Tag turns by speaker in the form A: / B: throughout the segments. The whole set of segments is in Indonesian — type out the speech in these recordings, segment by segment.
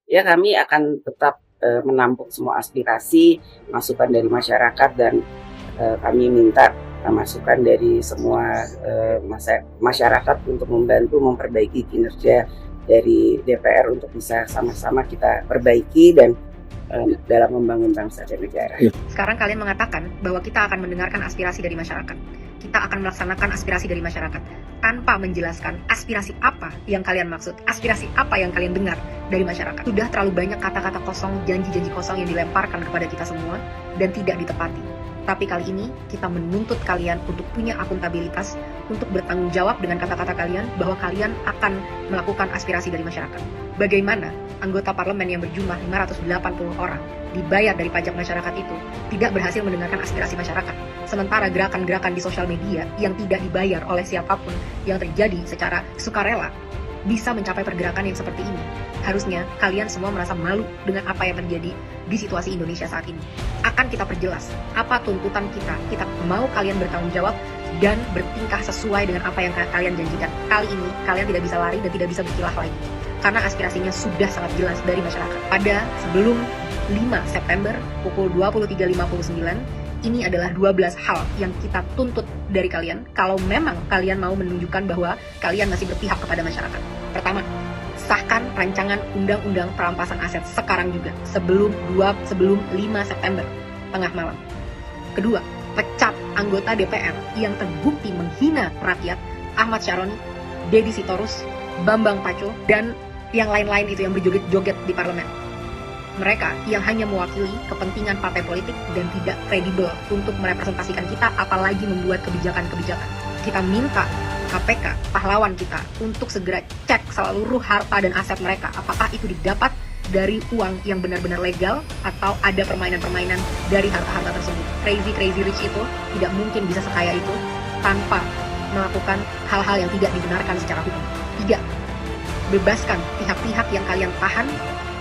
A: Ya kami akan tetap, menampung semua aspirasi, masukan dari masyarakat dan, kami minta, masukan dari semua, masyarakat untuk membantu memperbaiki kinerja dari DPR untuk bisa sama-sama kita perbaiki dan, dalam membangun bangsa dan negara.
B: Sekarang kalian mengatakan bahwa kita akan mendengarkan aspirasi dari masyarakat. Kita akan melaksanakan aspirasi dari masyarakat tanpa menjelaskan aspirasi apa yang kalian maksud, aspirasi apa yang kalian dengar dari masyarakat. Sudah terlalu banyak kata-kata kosong, janji-janji kosong yang dilemparkan kepada kita semua dan tidak ditepati. Tapi kali ini kita menuntut kalian untuk punya akuntabilitas, untuk bertanggung jawab dengan kata-kata kalian bahwa kalian akan melakukan aspirasi dari masyarakat. Bagaimana anggota parlemen yang berjumlah 580 orang dibayar dari pajak masyarakat itu tidak berhasil mendengarkan aspirasi masyarakat. Sementara gerakan-gerakan di sosial media yang tidak dibayar oleh siapapun yang terjadi secara sukarela bisa mencapai pergerakan yang seperti ini. Harusnya kalian semua merasa malu dengan apa yang terjadi di situasi Indonesia saat ini. Akan kita perjelas apa tuntutan kita. Kita mau kalian bertanggung jawab dan bertingkah sesuai dengan apa yang kalian janjikan. Kali ini kalian tidak bisa lari dan tidak bisa berkilah lagi. Karena aspirasinya sudah sangat jelas dari masyarakat. Pada sebelum 5 September pukul 23.59, ini adalah 12 hal yang kita tuntut dari kalian kalau memang kalian mau menunjukkan bahwa kalian masih berpihak kepada masyarakat. Pertama, sahkan rancangan undang-undang perampasan aset sekarang juga, sebelum 5 September, tengah malam. Kedua, pecat anggota DPR yang terbukti menghina rakyat, Ahmad Syaroni, Deddy Sitorus, Bambang Pacul, dan yang lain-lain itu yang berjoget-joget di parlemen. Mereka yang hanya mewakili kepentingan partai politik dan tidak kredibel untuk merepresentasikan kita, apalagi membuat kebijakan-kebijakan. Kita minta KPK, pahlawan kita, untuk segera cek seluruh harta dan aset mereka. Apakah itu didapat dari uang yang benar-benar legal atau ada permainan-permainan dari harta-harta tersebut. Crazy rich itu tidak mungkin bisa sekaya itu tanpa melakukan hal-hal yang tidak dibenarkan secara hukum. 3. Bebaskan pihak-pihak yang kalian tahan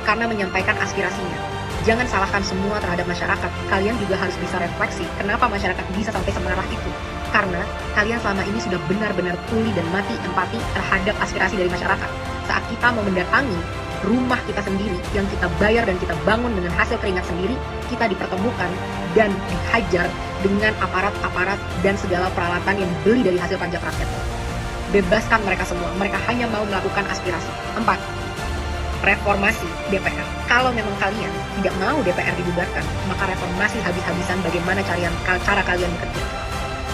B: karena menyampaikan aspirasinya. Jangan salahkan semua terhadap masyarakat. Kalian juga harus bisa refleksi kenapa masyarakat bisa sampai semarah itu. Karena kalian selama ini sudah benar-benar tuli dan mati empati terhadap aspirasi dari masyarakat. Saat kita mau mendatangi rumah kita sendiri yang kita bayar dan kita bangun dengan hasil keringat sendiri, kita dipertemukan dan dihajar dengan aparat-aparat dan segala peralatan yang dibeli dari hasil pajak rakyat. Bebaskan mereka semua. Mereka hanya mau melakukan aspirasi. 4. Reformasi DPR. Kalau memang kalian tidak mau DPR dibubarkan, maka reformasi habis-habisan bagaimana cara kalian bekerja.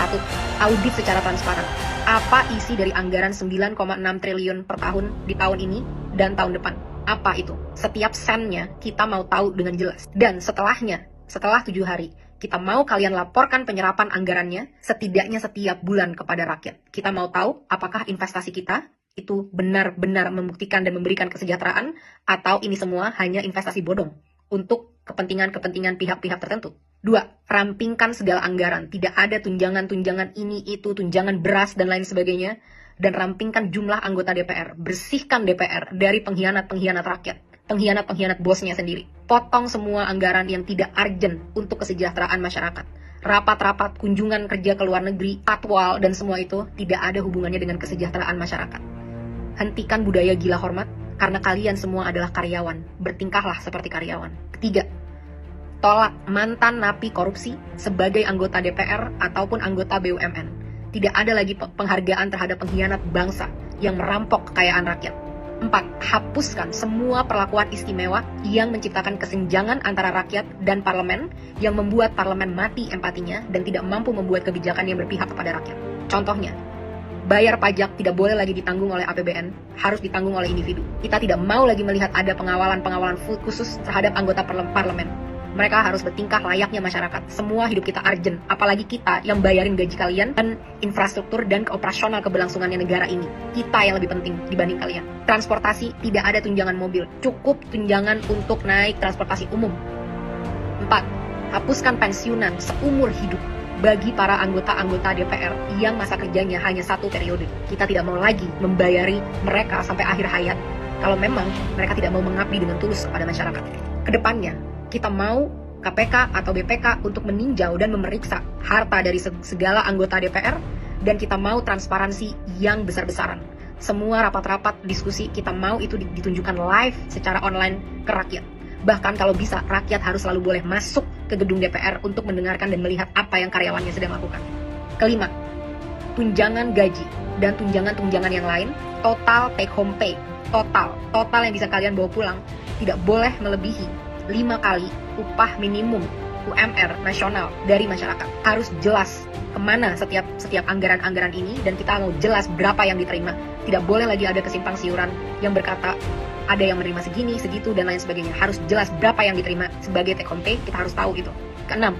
B: 1. Audit secara transparan. Apa isi dari anggaran 9,6 triliun per tahun di tahun ini dan tahun depan? Apa itu? Setiap sennya kita mau tahu dengan jelas. Dan setelahnya, setelah 7 hari, kita mau kalian laporkan penyerapan anggarannya setidaknya setiap bulan kepada rakyat. Kita mau tahu apakah investasi kita itu benar-benar membuktikan dan memberikan kesejahteraan, atau ini semua hanya investasi bodong untuk kepentingan-kepentingan pihak-pihak tertentu. 2. Rampingkan segala anggaran. Tidak ada tunjangan-tunjangan ini, itu, tunjangan beras, dan lain sebagainya. Dan rampingkan jumlah anggota DPR. Bersihkan DPR dari pengkhianat-pengkhianat rakyat. Pengkhianat-pengkhianat bosnya sendiri. Potong semua anggaran yang tidak urgent untuk kesejahteraan masyarakat. Rapat-rapat, kunjungan kerja ke luar negeri, patwal, dan semua itu tidak ada hubungannya dengan kesejahteraan masyarakat. Hentikan budaya gila hormat, karena kalian semua adalah karyawan. Bertingkahlah seperti karyawan. Ketiga, tolak mantan napi korupsi sebagai anggota DPR ataupun anggota BUMN. Tidak ada lagi penghargaan terhadap pengkhianat bangsa yang merampok kekayaan rakyat. 4. Hapuskan semua perlakuan istimewa yang menciptakan kesenjangan antara rakyat dan parlemen, yang membuat parlemen mati empatinya dan tidak mampu membuat kebijakan yang berpihak kepada rakyat. Contohnya, bayar pajak tidak boleh lagi ditanggung oleh APBN, harus ditanggung oleh individu. Kita tidak mau lagi melihat ada pengawalan khusus terhadap anggota parlemen. Mereka harus bertingkah layaknya masyarakat. Semua hidup kita urgent, apalagi kita yang bayarin gaji kalian dan infrastruktur dan operasional keberlangsungannya negara ini. Kita yang lebih penting dibanding kalian. Transportasi, tidak ada tunjangan mobil, cukup tunjangan untuk naik transportasi umum. 4. Hapuskan pensiunan seumur hidup bagi para anggota-anggota DPR yang masa kerjanya hanya 1 periode. Kita tidak mau lagi membayari mereka sampai akhir hayat kalau memang mereka tidak mau mengabdi dengan tulus kepada masyarakat. Kedepannya, kita mau KPK atau BPK untuk meninjau dan memeriksa harta dari segala anggota DPR, dan kita mau transparansi yang besar-besaran. Semua rapat-rapat, diskusi, kita mau itu ditunjukkan live secara online ke rakyat. Bahkan kalau bisa, rakyat harus selalu boleh masuk ke gedung DPR untuk mendengarkan dan melihat apa yang karyawannya sedang lakukan. Kelima, tunjangan gaji dan tunjangan-tunjangan yang lain, total take home pay, total yang bisa kalian bawa pulang, tidak boleh melebihi 5 kali upah minimum UMR nasional dari masyarakat. Harus jelas kemana setiap anggaran-anggaran ini, dan kita mau jelas berapa yang diterima. Tidak boleh lagi ada kesimpang siuran yang berkata ada yang menerima segini, segitu, dan lain sebagainya. Harus jelas berapa yang diterima sebagai take home pay, kita harus tahu itu. Keenam,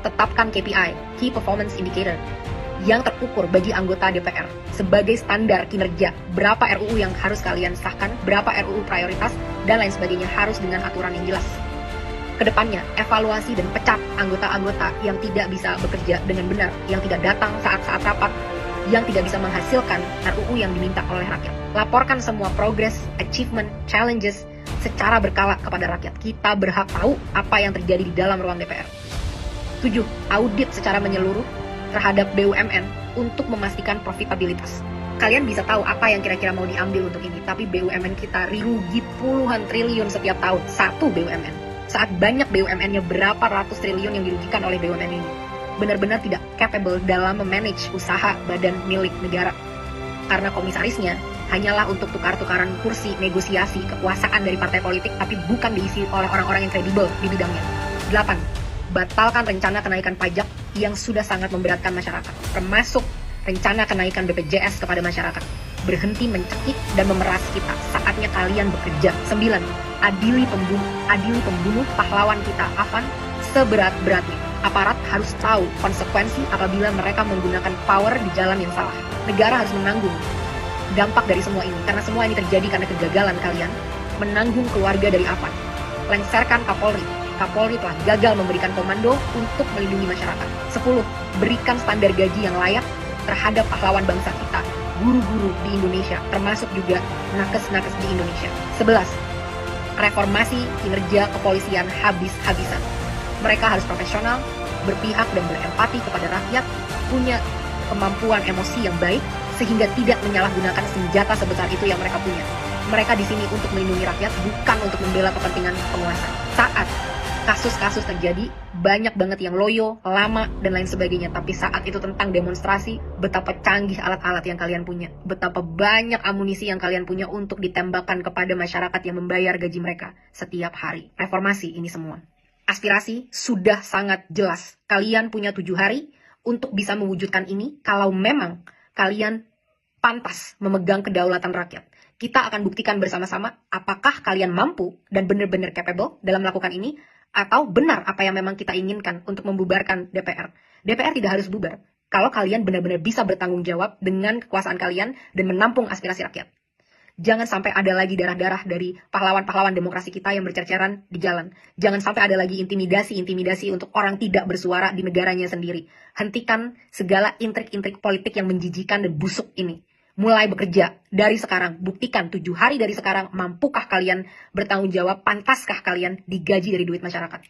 B: tetapkan KPI, Key Performance Indicator, yang terukur bagi anggota DPR sebagai standar kinerja. Berapa RUU yang harus kalian sahkan, berapa RUU prioritas, dan lain sebagainya, harus dengan aturan yang jelas. Kedepannya, evaluasi dan pecat anggota-anggota yang tidak bisa bekerja dengan benar, yang tidak datang saat-saat rapat, yang tidak bisa menghasilkan RUU yang diminta oleh rakyat. Laporkan semua progress, achievement, challenges secara berkala kepada rakyat. Kita berhak tahu apa yang terjadi di dalam ruang DPR. 7. Audit secara menyeluruh terhadap BUMN untuk memastikan profitabilitas. Kalian bisa tahu apa yang kira-kira mau diambil untuk ini, tapi BUMN kita rugi puluhan triliun setiap tahun, satu BUMN. Saat banyak BUMN-nya berapa ratus triliun yang dirugikan oleh BUMN ini. Benar-benar tidak capable dalam memanage usaha badan milik negara. Karena komisarisnya hanyalah untuk tukar-tukaran kursi, negosiasi, kekuasaan dari partai politik, tapi bukan diisi oleh orang-orang yang kredibel di bidangnya. 8. Batalkan rencana kenaikan pajak yang sudah sangat memberatkan masyarakat, termasuk rencana kenaikan BPJS kepada masyarakat. Berhenti mencekik dan memeras kita, saatnya kalian bekerja. 9. Adili pembunuh pahlawan kita, Afan, seberat-beratnya. Aparat harus tahu konsekuensi apabila mereka menggunakan power di jalan yang salah. Negara harus menanggung dampak dari semua ini, karena semua ini terjadi karena kegagalan kalian menanggung keluarga dari Afan. Lengserkan Kapolri. Kapolri telah gagal memberikan komando untuk melindungi masyarakat. 10. Berikan standar gaji yang layak terhadap pahlawan bangsa kita, guru-guru di Indonesia, termasuk juga nakes-nakes di Indonesia. 11. Reformasi kinerja kepolisian habis-habisan. Mereka harus profesional, berpihak dan berempati kepada rakyat, punya kemampuan emosi yang baik, sehingga tidak menyalahgunakan senjata sebesar itu yang mereka punya. Mereka di sini untuk melindungi rakyat, bukan untuk membela kepentingan penguasa. Saat kasus-kasus terjadi, banyak banget yang loyo, lama, dan lain sebagainya. Tapi saat itu tentang demonstrasi, betapa canggih alat-alat yang kalian punya. Betapa banyak amunisi yang kalian punya untuk ditembakkan kepada masyarakat yang membayar gaji mereka setiap hari. Reformasi ini semua. Aspirasi sudah sangat jelas. Kalian punya 7 hari untuk bisa mewujudkan ini kalau memang kalian pantas memegang kedaulatan rakyat. Kita akan buktikan bersama-sama apakah kalian mampu dan benar-benar capable dalam melakukan ini, atau benar apa yang memang kita inginkan untuk membubarkan DPR. DPR tidak harus bubar kalau kalian benar-benar bisa bertanggung jawab dengan kekuasaan kalian dan menampung aspirasi rakyat. Jangan sampai ada lagi darah-darah dari pahlawan-pahlawan demokrasi kita yang bercerceran di jalan. Jangan sampai ada lagi intimidasi untuk orang tidak bersuara di negaranya sendiri. Hentikan segala intrik-intrik politik yang menjijikan dan busuk ini. Mulai bekerja dari sekarang. Buktikan 7 hari dari sekarang, mampukah kalian bertanggung jawab, pantaskah kalian digaji dari duit masyarakat.